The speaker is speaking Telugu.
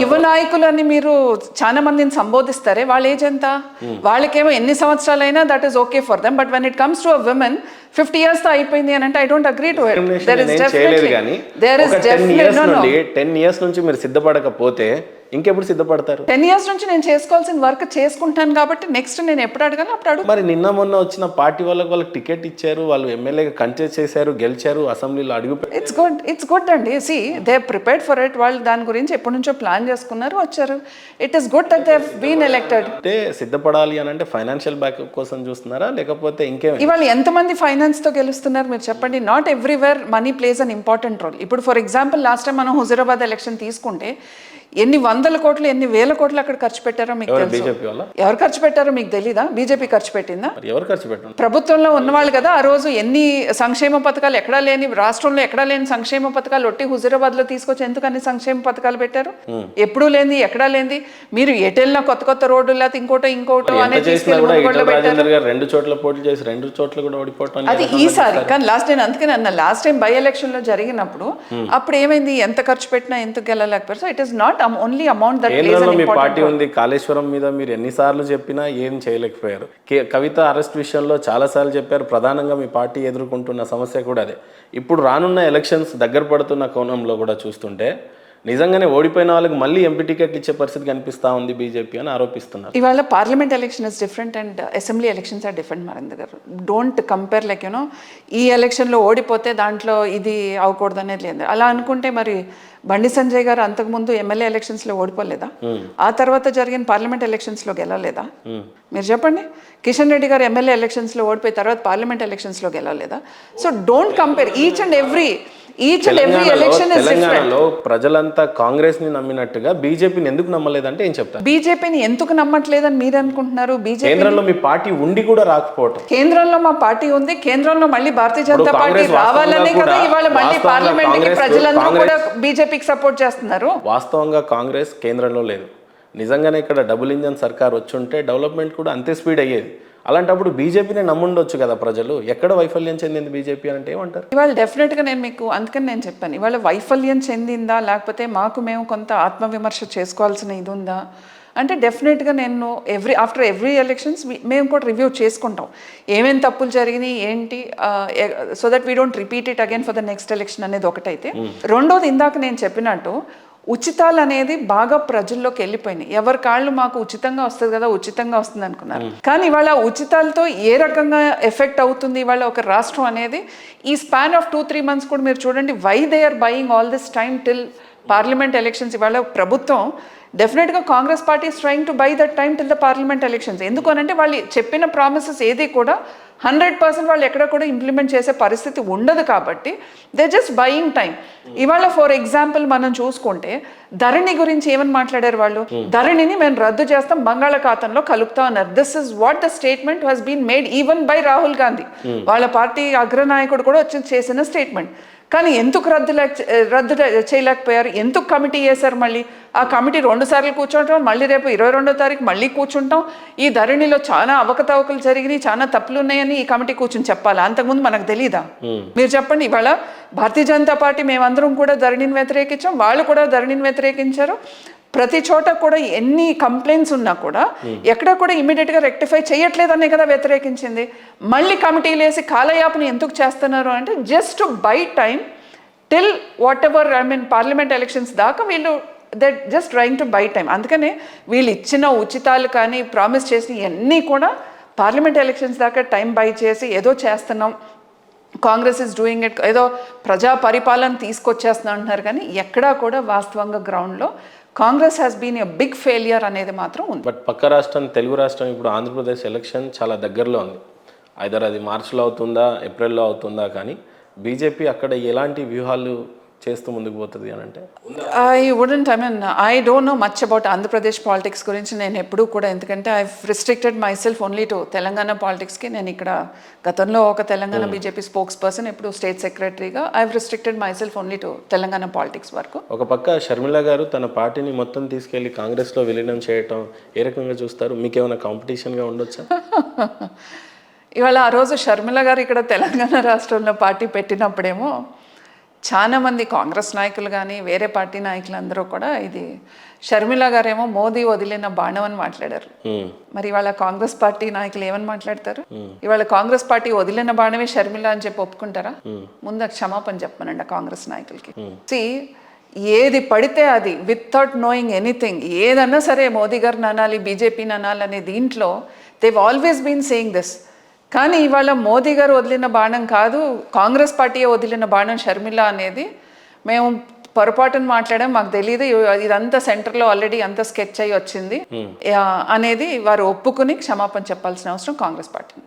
యువ నాయకులని మీరు చాలా మందిని సంబోధిస్తారే, వాళ్ళ ఏజ్ ఎంత? వాళ్ళకేమో ఎన్ని సంవత్సరాలైనా that is okay for them. But when it comes to a women 50 years తో అయిపోయింది అని అంటే I don't agree to it. There is definitely 10 years నుంచి మీరు సిద్ధపడకపోతే ఇంకెప్పుడు సిద్ధపడతారు? 10 years నుంచి నేను చేసుకోవాల్సిన వర్క్ చేసుకుంటాను కాబట్టి నెక్స్ట్ నేను ఎప్పుడు అడగాలి అప్పుడు అడుగు. మరి నిన్న మొన్న వచ్చిన పార్టీ వాళ్ళకి టికెట్ ఇచ్చారు, వాళ్ళు ఎమ్మెల్యేగా కంటెస్ట్ చేశారు, గెలిచారు, అసెంబ్లీలో అడుగు. ఇట్స్ గుడ్ అండి. See they prepared for it. వాళ్ళు దాని గురించి ఎప్పటి నుంచో ప్లాన్ చేసుకున్నారు, వచ్చారు. It is good that they have been elected. అంటే సిద్ధపడాలి అని అంటే ఫైనాన్షియల్ బ్యాకప్ కోసం చూస్తున్నారా లేకపోతే ఇంకేం? ఇవాళ ఎంతమంది ఫైనాన్స్ తో గెలుస్తున్నారు మీరు చెప్పండి. Not everywhere money plays an important role. ఇప్పుడు ఫర్ ఎగ్జాంపుల్ లాస్ట్ టైం మనం హుజూరాబాద్ ఎలక్షన్ తీసుకుంటే ఎన్ని వందల కోట్లు ఎన్ని వేల కోట్లు అక్కడ ఖర్చు పెట్టారో మీకు తెలుసు. ఎవరు ఖర్చు పెట్టారో మీకు తెలీదా? బీజేపీ ఖర్చు పెట్టిందా? ఎవరు ఖర్చు పెట్టారు? ప్రభుత్వంలో ఉన్నవాళ్ళు కదా. ఆ రోజు ఎన్ని సంక్షేమ పథకాలు, ఎక్కడా లేని రాష్ట్రంలో ఎక్కడా లేని సంక్షేమ పథకాలు ఒట్టి హుజూరాబాద్ లో తీసుకొచ్చి ఎందుకు అన్ని సంక్షేమ పథకాలు పెట్టారు? ఎప్పుడూ లేని ఎక్కడా లేని. మీరు ఎటెళ్ళినా కొత్త కొత్త రోడ్డు లేకపోతే ఇంకోటో అనేది రెండు చోట్ల పోటీ చేసి 2 చోట్ల కూడా ఓడిపోవటం అది ఈసారి. కానీ లాస్ట్ టైం అందుకని అన్న లాస్ట్ టైం బై ఎలక్షన్ లో జరిగినప్పుడు అప్పుడు ఏమైంది, ఎంత ఖర్చు పెట్టినా ఎందుకు గెలలేకపోయారు. So it is not only amount that plays an important party ఉంది. కాళేశ్వరం మీద మీరు ఎన్నిసార్లు చెప్పినా ఏం చేయలేకపోయారు. కవిత అరెస్ట్ విషయంలో చాలా సార్లు చెప్పారు. ప్రధానంగా మీ పార్టీ ఎదుర్కొంటున్న సమస్య కూడా అదే. ఇప్పుడు రానున్న ఎలక్షన్స్ దగ్గర పడుతున్న కోణంలో కూడా చూస్తుంటే నిజంగానే ఓడిపోయిన వాళ్ళకి మళ్ళీ ఎంపీ టికెట్లు ఇచ్చే పరిస్థితి కనిపిస్తా ఉంది బీజేపీ అని ఆరోపిస్తున్నారు. ఇవాళ parliament election is different and assembly elections are different. Narendra గారు, డోంట్ కంపేర్. లైక్ యూనో ఈ ఎలక్షన్లో ఓడిపోతే దాంట్లో ఇది అవ్వకూడదు అనేది లేదు. అలా అనుకుంటే మరి బండి సంజయ్ గారు అంతకుముందు ఎమ్మెల్యే ఎలక్షన్స్లో ఓడిపోలేదా? ఆ తర్వాత జరిగిన పార్లమెంట్ ఎలక్షన్స్లో గెలవలేదా? మీరు చెప్పండి. కిషన్ రెడ్డి గారు ఎమ్మెల్యే ఎలక్షన్స్లో ఓడిపోయిన తర్వాత పార్లమెంట్ ఎలక్షన్స్లో గెలవలేదా? So don't compare each and every election. తెలంగాణలో ప్రజలంతా కాంగ్రెస్ ని నమ్మినట్టుగా బీజేపీని ఎందుకు నమ్మలేదంటే ఏం చెప్తారు? బీజేపీని ఎందుకు నమ్మట్లేదని మీరు అనుకుంటున్నారు? బీజేపీ కేంద్రంలో మీ పార్టీ ఉండి కూడా రాకపోవటం. కేంద్రంలో మా పార్టీ ఉంది. కేంద్రంలో మళ్ళీ భారతీయ జనతా పార్టీ రావాలని కదా ఇవాళ మళ్ళీ పార్లమెంట్ కి ప్రజలందరూ కూడా బీజేపీకి సపోర్ట్ చేస్తున్నారు. వాస్తవంగా కాంగ్రెస్ కేంద్రంలో లేదు. నిజంగానే ఇక్కడ డబుల్ ఇంజన్ సర్కార్ వచ్చుంటే డెవలప్మెంట్ కూడా అంతే స్పీడ్ అయ్యేది. అలాంటప్పుడు బీజేపీని నమ్ముండొచ్చు కదా ప్రజలు. ఎక్కడ వైఫల్యం చెందింది బీజేపీ అంటే ఏమంటారు? ఇవాళ డెఫినెట్గా నేను మీకు అందుకని నేను చెప్పాను, ఇవాళ వైఫల్యం చెందిందా లేకపోతే మేము కొంత ఆత్మవిమర్శ చేసుకోవాల్సిన ఇది ఉందా అంటే డెఫినెట్గా నేను ఆఫ్టర్ ఎవ్రీ ఎలక్షన్స్ మేము కూడా రివ్యూ చేసుకుంటాం. ఏమేమి తప్పులు జరిగినాయి ఏంటి, so that we don't repeat it again for the next election అనేది ఒకటైతే. రెండోది ఇందాక నేను చెప్పినట్టు ఉచితాలు అనేది బాగా ప్రజల్లోకి వెళ్ళిపోయినాయి. ఎవరి కాళ్ళు మాకు ఉచితంగా వస్తుంది కదా, ఉచితంగా వస్తుంది అనుకున్నారు. కానీ ఇవాళ ఉచితాలతో ఏ రకంగా ఎఫెక్ట్ అవుతుంది ఇవాళ ఒక రాష్ట్రం అనేది ఈ స్పాన్ ఆఫ్ 2-3 months కూడా మీరు చూడండి. Why they are buying all this time till parliament elections. ఇవాళ ప్రభుత్వం డెఫినెట్గా Congress party is trying to buy that time till the parliament elections. ఎందుకు అనంటే వాళ్ళు చెప్పిన ప్రామిసెస్ ఏది కూడా 100% వాళ్ళు ఎక్కడ కూడా ఇంప్లిమెంట్ చేసే పరిస్థితి ఉండదు కాబట్టి దే జస్ట్ బయింగ్ టైం. ఇవాళ ఫర్ ఎగ్జాంపుల్ మనం చూసుకుంటే ధరణి గురించి ఏమని మాట్లాడారు వాళ్ళు? ధరణిని మేము రద్దు చేస్తాం, బంగాళాఖాతంలో కలుపుతాం అన్నారు. This is what the statement has been made even by Rahul Gandhi. వాళ్ళ పార్టీ అగ్రనాయకుడు కూడా వచ్చి చేసిన స్టేట్మెంట్. కానీ ఎందుకు రద్దు చేయలేకపోయారు? ఎందుకు కమిటీ చేశారు? మళ్ళీ ఆ కమిటీ 2 సార్లు కూర్చోవటం, మళ్ళీ రేపు 22వ తారీఖు మళ్ళీ కూర్చుంటాం. ఈ ధరణిలో చాలా అవకతవకలు జరిగినాయి, చాలా తప్పులు ఉన్నాయని ఈ కమిటీ కూర్చుని చెప్పాలి. అంతకుముందు మనకు తెలీదా? మీరు చెప్పండి. ఇవాళ భారతీయ జనతా పార్టీ మేమందరం కూడా ధరణిని వ్యతిరేకించాం, వాళ్ళు కూడా ధరణిని వ్యతిరేకించారు. ప్రతి చోట కూడా ఎన్ని కంప్లైంట్స్ ఉన్నా కూడా ఎక్కడ కూడా ఇమీడియట్గా రెక్టిఫై చేయట్లేదనే కదా వ్యతిరేకించింది. మళ్ళీ కమిటీలు వేసి కాలయాపన ఎందుకు చేస్తున్నారు అంటే just by time till what ever parliament elections దాకా వీళ్ళు that just trying to by time. అందుకనే వీళ్ళు ఇచ్చిన ఉచితాలు కానీ ప్రామిస్ చేసిన ఇవన్నీ కూడా పార్లమెంట్ ఎలక్షన్స్ దాకా టైం బై చేసి ఏదో చేస్తున్నాం, కాంగ్రెస్ ఇస్ డూయింగ్ ఇట్, ఏదో ప్రజా పరిపాలన తీసుకొచ్చేస్తున్నా అంటున్నారు. కానీ ఎక్కడా కూడా వాస్తవంగా గ్రౌండ్లో Congress has been a big failure అనేది మాత్రం ఉంది. బట్ పక్క రాష్ట్రం తెలుగు రాష్ట్రం ఇప్పుడు ఆంధ్రప్రదేశ్ ఎలక్షన్ చాలా దగ్గరలో ఉంది. ఐదర్ అది మార్చిలో అవుతుందా ఏప్రిల్లో అవుతుందా, కానీ బీజేపీ అక్కడ ఎలాంటి వ్యూహాలు చేస్తూ ముందుకు పోతుంది అని అంటే I don't know much about Andhra Pradesh politics గురించి నేను ఎప్పుడూ కూడా. ఎందుకంటే I restricted myself only to Telangana పాలిటిక్స్కి. నేను ఇక్కడ గతంలో ఒక తెలంగాణ బీజేపీ స్పోక్స్ పర్సన్, ఇప్పుడు స్టేట్ సెక్రటరీగా I restricted myself only to Telangana politics వరకు. ఒక పక్క షర్మిల గారు తన పార్టీని మొత్తం తీసుకెళ్లి కాంగ్రెస్లో విలీనం చేయటం ఏ రకంగా చూస్తారు? మీకేమైనా కాంపిటీషన్గా ఉండొచ్చా? ఇవాళ ఆ రోజు షర్మిల గారు ఇక్కడ తెలంగాణ రాష్ట్రంలో పార్టీ పెట్టినప్పుడేమో చాలా మంది కాంగ్రెస్ నాయకులు కానీ వేరే పార్టీ నాయకులు అందరూ కూడా ఇది షర్మిల గారేమో మోదీ వదిలిన బాణం అని మాట్లాడారు. మరి ఇవాళ కాంగ్రెస్ పార్టీ నాయకులు ఏమని మాట్లాడతారు? ఇవాళ కాంగ్రెస్ పార్టీ వదిలిన బాణమే షర్మిల అని చెప్పి ఒప్పుకుంటారా? ముందు క్షమాపణ చెప్పమనండి కాంగ్రెస్ నాయకులకి. ఏది పడితే అది వితౌట్ నోయింగ్ ఎనీథింగ్, ఏదన్నా సరే మోదీ గారిని అనాలి, బీజేపీని అనాలి అనే దీంట్లో they've always been saying this. కానీ ఇవాళ మోదీ గారు వదిలిన బాణం కాదు, కాంగ్రెస్ పార్టీయే వదిలిన బాణం షర్మిల అనేది మేము పొరపాటును మాట్లాడాం, మాకు తెలియదు, ఇదంతా సెంటర్లో ఆల్రెడీ అంతా స్కెచ్ అయ్యి వచ్చింది అనేది వారు ఒప్పుకుని క్షమాపణ చెప్పాల్సిన అవసరం కాంగ్రెస్ పార్టీ.